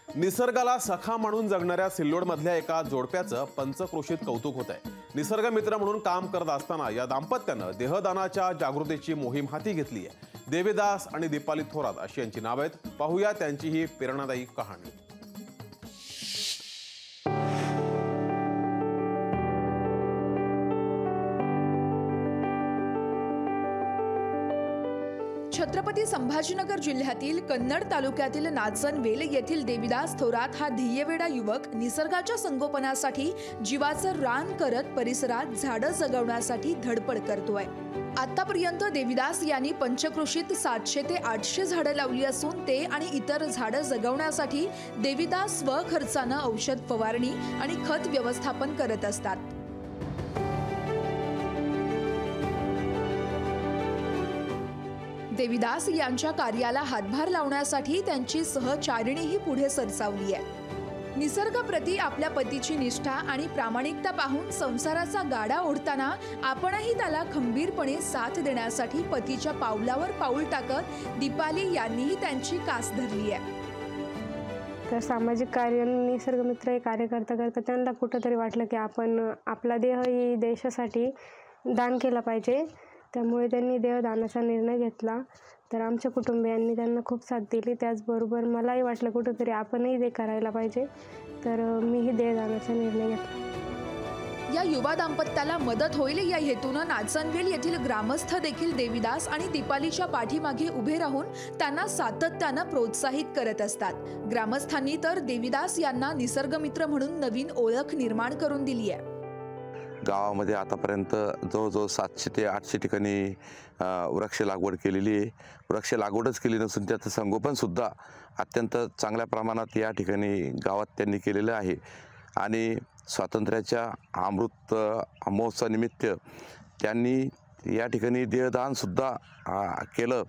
निसर्गाला सखा म्हणून जगणाऱ्या सिल्लोडमधल्या एका जोडप्याचं पंचक्रोशीत कौतुक होत आहे। निसर्ग मित्र म्हणून काम करत असताना या दाम्पत्यानं देहदानाच्या जागृतीची मोहीम हाती घेतली आहे। देवीदास आणि दीपाली थोरात अशी यांची नाव आहेत। पाहूया त्यांची ही प्रेरणादायी कहाणी। छत्रपती संभाजीनगर जिल्ह्यातील कन्नड तालुक्यातील नाचनवेल येथील देवीदास थोरात हा ध्येयवेडा युवक निसर्गाच्या संगोपनासाठी जीवाचं रान करत परिसरात झाडं जगवण्यासाठी धडपड करतोय। आतापर्यंत देवीदास यांनी पंचक्रोशीत 700 ते 800 झाडं लावली असून ते आणि इतर झाडं जगवण्यासाठी देवीदास स्वखर्चानं औषध फवारणी आणि खत व्यवस्थापन करत असतात। देवीदास यांच्या कार्याला हातभार लावण्यासाठी त्यांची सहचारिणीही पुढे सरसावली आहे। निसर्गाप्रती आपल्या पतीची निष्ठा आणि प्रामाणिकता पाहून संसाराचा गाडा ओढताना आपणही त्याला खंबीरपणे साथ देण्यासाठी पतीच्या पावलावर पाऊल टाकत दीपाली यांनीही त्यांची कास धरली आहे। तर सामाजिक कार्य निसर्गमित्र हे कार्य करता करता त्यांना कुठंतरी वाटलं की आपण आपला देहही देशासाठी दान केला पाहिजे। त्यामुळे त्यांनी देहदानाचा निर्णय घेतला। तर आमच्या कुटुंबियांनी त्यांना खूप साथ दिली। त्याचबरोबर मलाही वाटलं कुठंतरी आपणही ते करायला पाहिजे। तर मीही देहदानाचा निर्णय घेतला। या युवा दाम्पत्याला मदत होईल या हेतूनं नाचनवेल येथील ग्रामस्थ देखील देवीदास आणि दीपालीच्या पाठीमागे उभे राहून त्यांना सातत्यानं प्रोत्साहित करत असतात। ग्रामस्थांनी तर देवीदास यांना निसर्गमित्र म्हणून नवीन ओळख निर्माण करून दिली आहे। गावामध्ये आतापर्यंत जवळजवळ 700 ते 800 ठिकाणी वृक्ष लागवड केलेली आहे। वृक्ष लागवडच केली नसून त्याचं संगोपनसुद्धा अत्यंत चांगल्या प्रमाणात या ठिकाणी गावात त्यांनी केलेलं आहे। आणि स्वातंत्र्याच्या अमृत महोत्सवानिमित्त त्यांनी या ठिकाणी देहदानसुद्धा केलं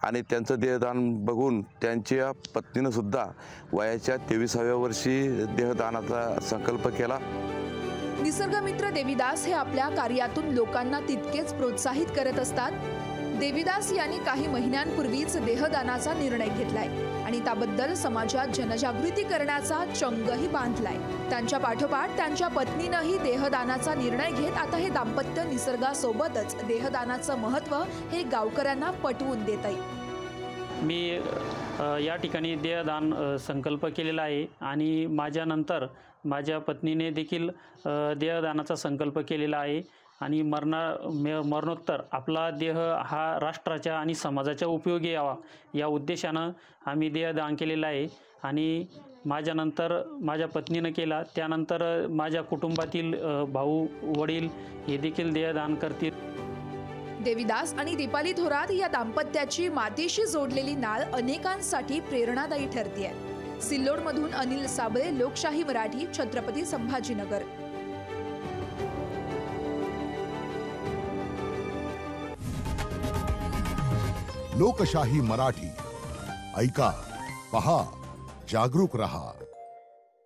आणि त्यांचं देहदान बघून त्यांच्या पत्नीनंसुद्धा वयाच्या 23व्या वर्षी देहदानाचा संकल्प केला। निसर्गमित्र देवीदास हे आपल्या कार्यातून लोकांना तितकेच प्रोत्साहित करत असतात। देवीदास यांनी काही महिन्यांपूर्वीच देहदानाचा निर्णय घेतलाय आणि त्याबद्दल समाजात जनजागृती करण्याचा चंगही बांधलाय। त्यांच्या पाठोपाठ त्यांच्या पत्नीनंही देहदानाचा निर्णय घेत आता हे दाम्पत्य निसर्गासोबतच देहदानाचं महत्त्व हे गावकऱ्यांना पटवून देत आहे। मी या ठिकाणी देहदान संकल्प केलेला आहे आणि माझ्यानंतर माझ्या पत्नीने देखील देहदानाचा संकल्प केलेला आहे आणि मरणोत्तर आपला देह हा राष्ट्राच्या आणि समाजाच्या उपयोगी यावा या उद्देशानं आम्ही देहदान केलेलं आहे। आणि माझ्यानंतर माझ्या पत्नीनं केला, त्यानंतर माझ्या कुटुंबातील भाऊ वडील हे देखील देहदान करतील। देवीदास आणि दीपाली थोरात या दाम्पत्याची मातीशी जोडलेली नाळ अनेकांसाठी प्रेरणादायी ठरते। सिल्लोडमधून अनिल साबळे, लोकशाही मराठी, छत्रपती संभाजीनगर। लोकशाही मराठी ऐका, पहा, जागरूक रहा।